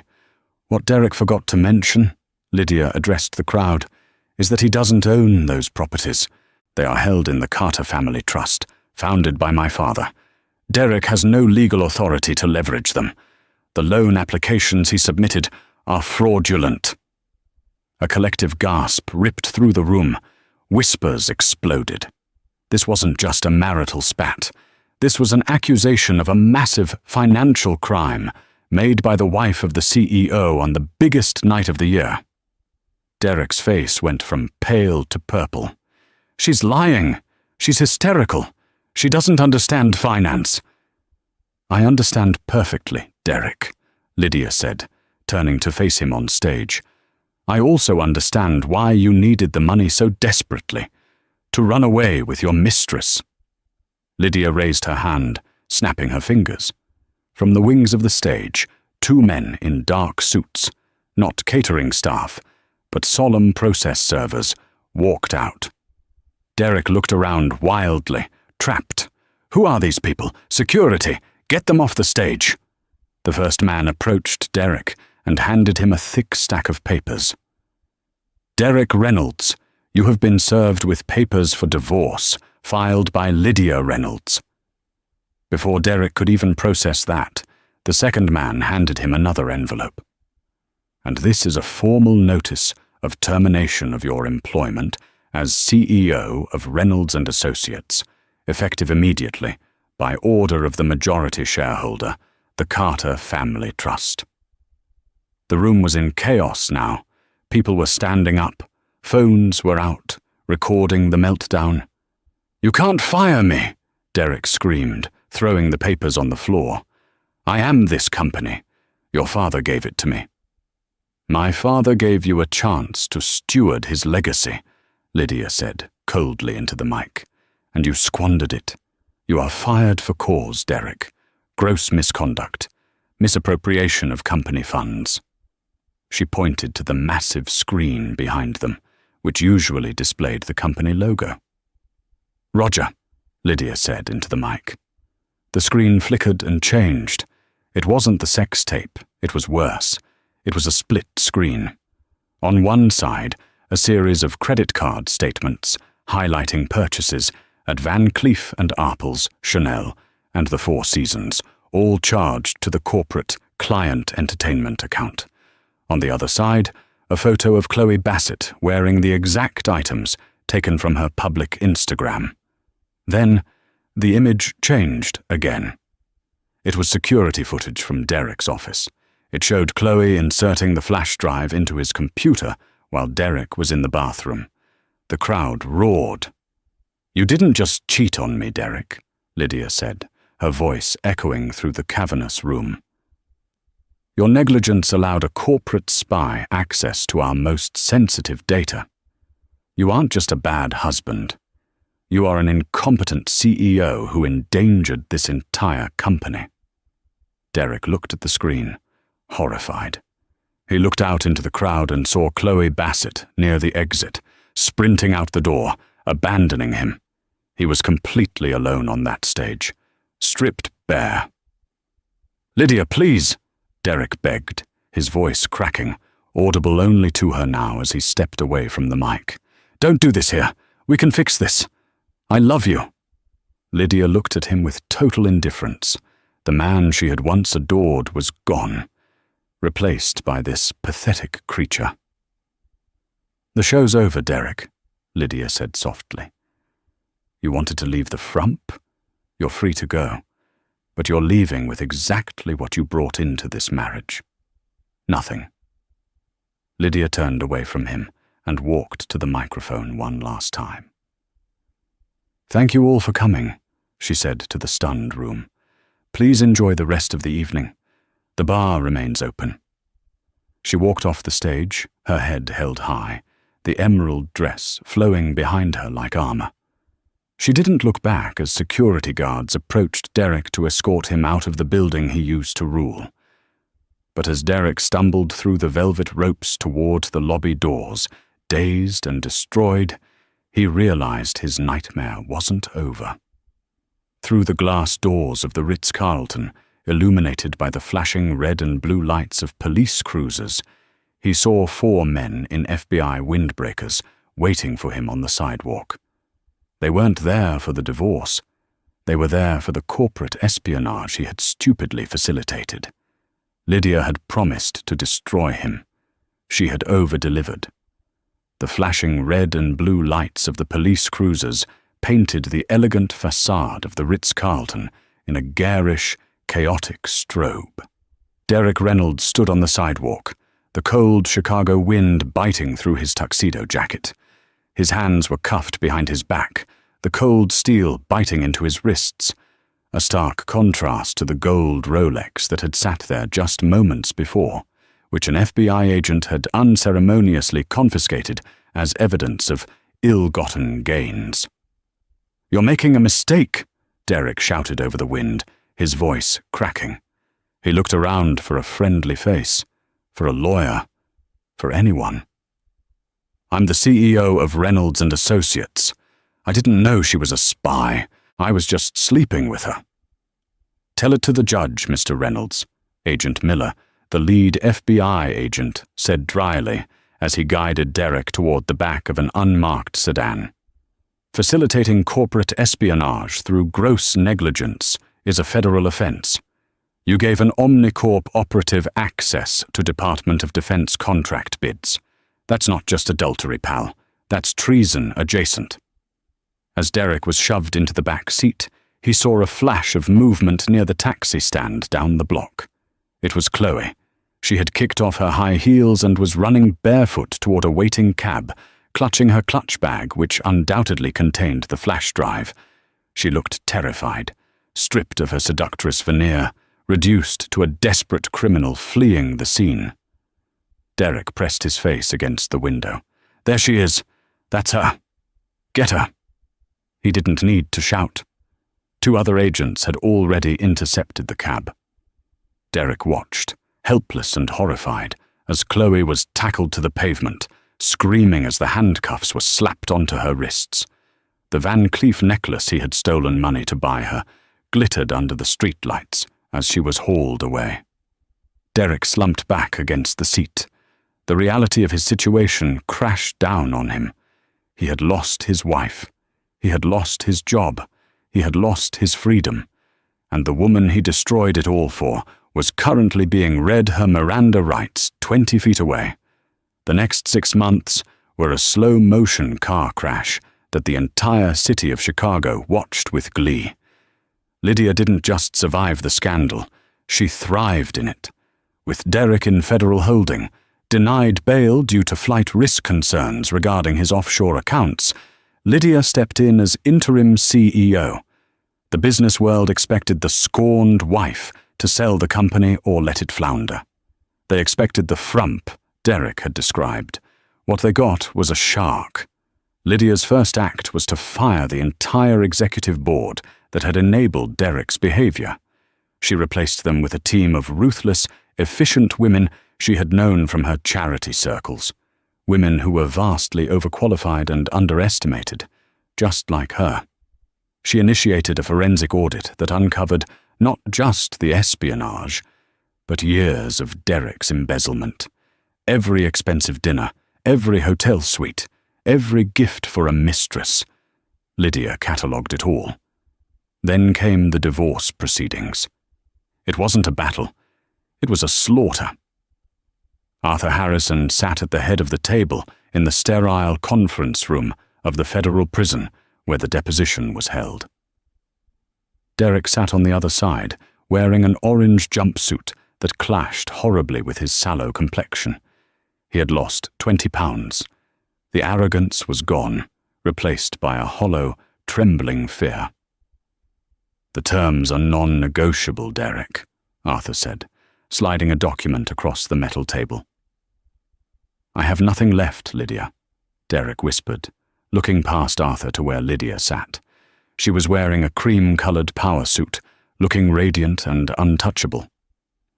A: "What Derek forgot to mention," Lydia addressed the crowd, "is that he doesn't own those properties. They are held in the Carter family trust, founded by my father. Derek has no legal authority to leverage them. The loan applications he submitted are fraudulent." A collective gasp ripped through the room. Whispers exploded. This wasn't just a marital spat. This was an accusation of a massive financial crime made by the wife of the CEO on the biggest night of the year. Derek's face went from pale to purple. "She's lying. She's hysterical. She doesn't understand finance." "I understand perfectly, Derek," Lydia said, turning to face him on stage. "I also understand why you needed the money so desperately. To run away with your mistress." Lydia raised her hand, snapping her fingers. From the wings of the stage, 2 men in dark suits, not catering staff, but solemn process servers, walked out. Derek looked around wildly, trapped. "Who are these people? Security! Get them off the stage!" The first man approached Derek and handed him a thick stack of papers. "Derek Reynolds, you have been served with papers for divorce, filed by Lydia Reynolds." Before Derek could even process that, the second man handed him another envelope. "And this is a formal notice of termination of your employment as CEO of Reynolds and Associates, effective immediately, by order of the majority shareholder, the Carter Family Trust." The room was in chaos now. People were standing up. Phones were out, recording the meltdown. "You can't fire me!" Derek screamed, throwing the papers on the floor. "I am this company. Your father gave it to me." "My father gave you a chance to steward his legacy," Lydia said, coldly into the mic, "and you squandered it. You are fired for cause, Derek. Gross misconduct. Misappropriation of company funds." She pointed to the massive screen behind them, which usually displayed the company logo. "Roger," Lydia said into the mic. The screen flickered and changed. It wasn't the sex tape. It was worse. It was a split screen. On one side, a series of credit card statements highlighting purchases at Van Cleef & Arpels, Chanel, and the Four Seasons, all charged to the corporate client entertainment account. On the other side, a photo of Chloe Bassett wearing the exact items taken from her public Instagram. Then, the image changed again. It was security footage from Derek's office. It showed Chloe inserting the flash drive into his computer while Derek was in the bathroom. The crowd roared. "You didn't just cheat on me, Derek," Lydia said, her voice echoing through the cavernous room. "Your negligence allowed a corporate spy access to our most sensitive data. You aren't just a bad husband. You are an incompetent CEO who endangered this entire company." Derek looked at the screen, horrified. He looked out into the crowd and saw Chloe Bassett near the exit, sprinting out the door, abandoning him. He was completely alone on that stage, stripped bare. "Lydia, please," Derek begged, his voice cracking, audible only to her now as he stepped away from the mic. "Don't do this here. We can fix this. I love you." Lydia looked at him with total indifference. The man she had once adored was gone, replaced by this pathetic creature. "The show's over, Derek," Lydia said softly. "You wanted to leave the frump? You're free to go, but you're leaving with exactly what you brought into this marriage. Nothing." Lydia turned away from him and walked to the microphone one last time. "Thank you all for coming," she said to the stunned room. "Please enjoy the rest of the evening. The bar remains open." She walked off the stage, her head held high, the emerald dress flowing behind her like armor. She didn't look back as security guards approached Derek to escort him out of the building he used to rule. But as Derek stumbled through the velvet ropes toward the lobby doors, dazed and destroyed, he realized his nightmare wasn't over. Through the glass doors of the Ritz-Carlton, illuminated by the flashing red and blue lights of police cruisers, he saw 4 men in FBI windbreakers waiting for him on the sidewalk. They weren't there for the divorce. They were there for the corporate espionage he had stupidly facilitated. Lydia had promised to destroy him. She had over-delivered. The flashing red and blue lights of the police cruisers painted the elegant facade of the Ritz-Carlton in a garish, chaotic strobe. Derek Reynolds stood on the sidewalk, the cold Chicago wind biting through his tuxedo jacket. His hands were cuffed behind his back, the cold steel biting into his wrists, a stark contrast to the gold Rolex that had sat there just moments before, which an FBI agent had unceremoniously confiscated as evidence of ill-gotten gains. "You're making a mistake," Derek shouted over the wind, his voice cracking. He looked around for a friendly face, for a lawyer, for anyone. "I'm the CEO of Reynolds and Associates. I didn't know she was a spy. I was just sleeping with her." "Tell it to the judge, Mr. Reynolds," Agent Miller, the lead FBI agent, said dryly as he guided Derek toward the back of an unmarked sedan. "Facilitating corporate espionage through gross negligence is a federal offense. You gave an Omnicorp operative access to Department of Defense contract bids. That's not just adultery, pal. That's treason adjacent." As Derek was shoved into the back seat, he saw a flash of movement near the taxi stand down the block. It was Chloe. She had kicked off her high heels and was running barefoot toward a waiting cab, clutching her clutch bag, which undoubtedly contained the flash drive. She looked terrified, stripped of her seductress veneer, reduced to a desperate criminal fleeing the scene. Derek pressed his face against the window. "There she is. That's her. Get her." He didn't need to shout. 2 other agents had already intercepted the cab. Derek watched, helpless and horrified, as Chloe was tackled to the pavement, screaming as the handcuffs were slapped onto her wrists. The Van Cleef necklace he had stolen money to buy her glittered under the streetlights as she was hauled away. Derek slumped back against the seat. The reality of his situation crashed down on him. He had lost his wife. He had lost his job. He had lost his freedom. And the woman he destroyed it all for was currently being read her Miranda rights 20 feet away. The next 6 months were a slow-motion car crash that the entire city of Chicago watched with glee. Lydia didn't just survive the scandal, she thrived in it. With Derek in federal holding, denied bail due to flight risk concerns regarding his offshore accounts, Lydia stepped in as interim CEO. The business world expected the scorned wife to sell the company or let it flounder. They expected the frump Derek had described. What they got was a shark. Lydia's first act was to fire the entire executive board that had enabled Derek's behavior. She replaced them with a team of ruthless, efficient women she had known from her charity circles. Women who were vastly overqualified and underestimated, just like her. She initiated a forensic audit that uncovered not just the espionage, but years of Derek's embezzlement. Every expensive dinner, every hotel suite, every gift for a mistress. Lydia catalogued it all. Then came the divorce proceedings. It wasn't a battle. It was a slaughter. Arthur Harrison sat at the head of the table in the sterile conference room of the federal prison where the deposition was held. Derek sat on the other side, wearing an orange jumpsuit that clashed horribly with his sallow complexion. He had lost 20 pounds. The arrogance was gone, replaced by a hollow, trembling fear. "The terms are non-negotiable, Derek," Arthur said, sliding a document across the metal table. "I have nothing left, Lydia," Derek whispered, looking past Arthur to where Lydia sat. She was wearing a cream-colored power suit, looking radiant and untouchable.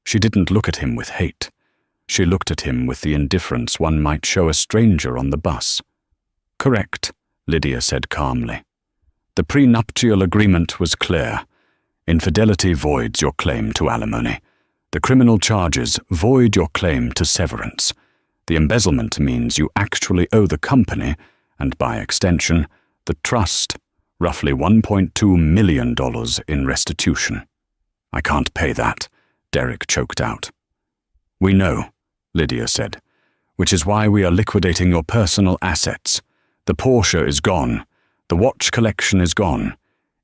A: She didn't look at him with hate. She looked at him with the indifference one might show a stranger on the bus. "Correct," Lydia said calmly. "The prenuptial agreement was clear. Infidelity voids your claim to alimony. The criminal charges void your claim to severance. The embezzlement means you actually owe the company, and by extension, the trust, roughly $1.2 million in restitution." "I can't pay that," Derek choked out. "We know," Lydia said, "which is why we are liquidating your personal assets. The Porsche is gone. The watch collection is gone.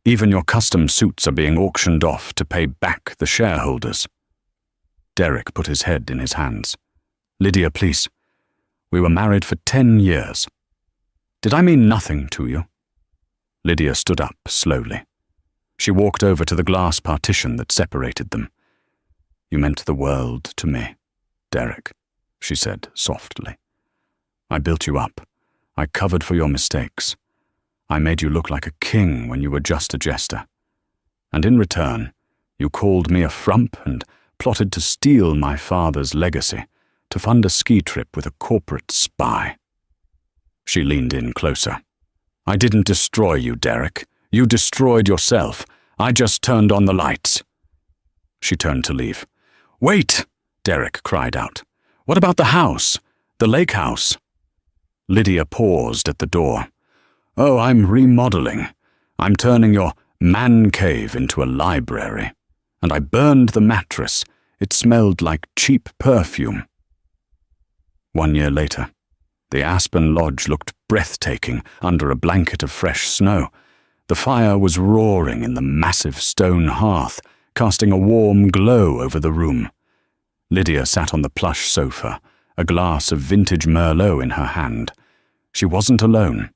A: Even your custom suits are being auctioned off to pay back the shareholders." Derek put his head in his hands. "Lydia, please. We were married for 10 years. Did I mean nothing to you?" Lydia stood up slowly. She walked over to the glass partition that separated them. "You meant the world to me, Derek," she said softly. "I built you up. I covered for your mistakes. I made you look like a king when you were just a jester. And in return, you called me a frump and plotted to steal my father's legacy, to fund a ski trip with a corporate spy." She leaned in closer. "I didn't destroy you, Derek. You destroyed yourself. I just turned on the lights." She turned to leave. "Wait!" Derek cried out. "What about the house? The lake house?" Lydia paused at the door. "Oh, I'm remodeling. I'm turning your man cave into a library. And I burned the mattress. It smelled like cheap perfume." 1 year later, the Aspen Lodge looked breathtaking under a blanket of fresh snow. The fire was roaring in the massive stone hearth, casting a warm glow over the room. Lydia sat on the plush sofa, a glass of vintage Merlot in her hand. She wasn't alone.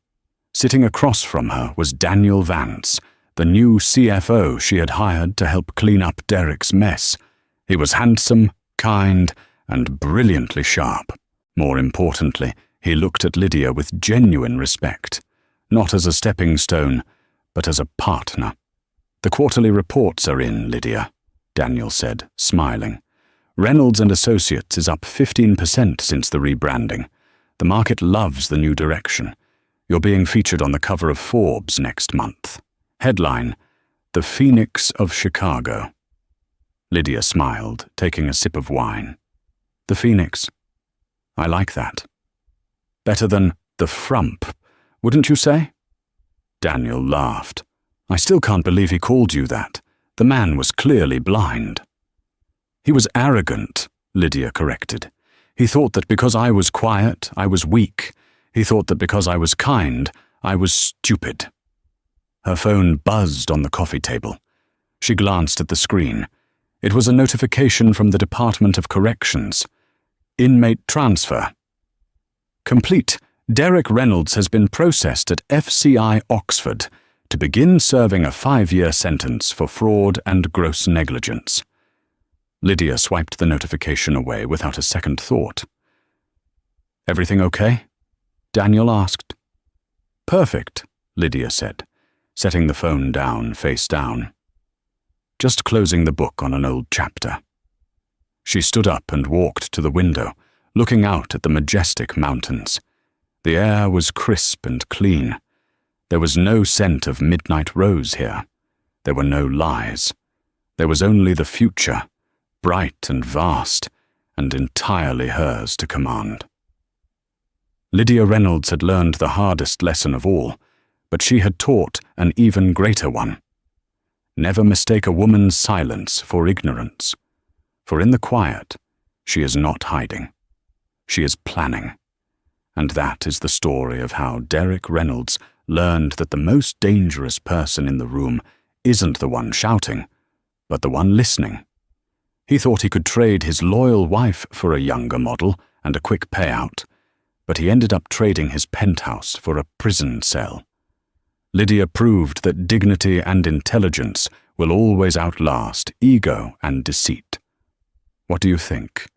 A: Sitting across from her was Daniel Vance, the new CFO she had hired to help clean up Derek's mess. He was handsome, kind, and brilliantly sharp. More importantly, he looked at Lydia with genuine respect, not as a stepping stone, but as a partner. "The quarterly reports are in, Lydia," Daniel said, smiling. "Reynolds and Associates is up 15% since the rebranding. The market loves the new direction. You're being featured on the cover of Forbes next month. Headline, 'The Phoenix of Chicago.'" Lydia smiled, taking a sip of wine. "The Phoenix. I like that. Better than the frump, wouldn't you say?" Daniel laughed. "I still can't believe he called you that. The man was clearly blind." "He was arrogant," Lydia corrected. "He thought that because I was quiet, I was weak. He thought that because I was kind, I was stupid." Her phone buzzed on the coffee table. She glanced at the screen. It was a notification from the Department of Corrections. Inmate transfer. Complete. Derek Reynolds has been processed at FCI Oxford to begin serving a 5-year sentence for fraud and gross negligence. Lydia swiped the notification away without a second thought. Everything okay? Daniel asked. Perfect, Lydia said, setting the phone down face down. Just closing the book on an old chapter. She stood up and walked to the window, looking out at the majestic mountains. The air was crisp and clean. There was no scent of midnight rose here. There were no lies. There was only the future, bright and vast, and entirely hers to command. Lydia Reynolds had learned the hardest lesson of all, but she had taught an even greater one. Never mistake a woman's silence for ignorance, for in the quiet, she is not hiding. She is planning. And that is the story of how Derek Reynolds learned that the most dangerous person in the room isn't the one shouting, but the one listening. He thought he could trade his loyal wife for a younger model and a quick payout, but he ended up trading his penthouse for a prison cell. Lydia proved that dignity and intelligence will always outlast ego and deceit. What do you think?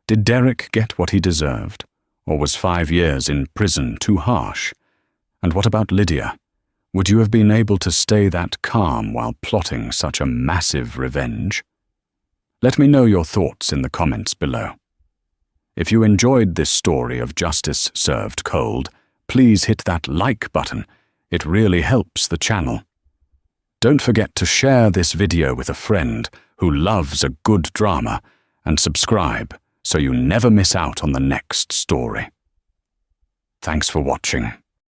A: Did Derek get what he deserved, or was 5 years in prison too harsh? And what about Lydia? Would you have been able to stay that calm while plotting such a massive revenge? Let me know your thoughts in the comments below. If you enjoyed this story of justice served cold, please hit that like button. It really helps the channel. Don't forget to share this video with a friend who loves a good drama and subscribe so you never miss out on the next story. Thanks for watching.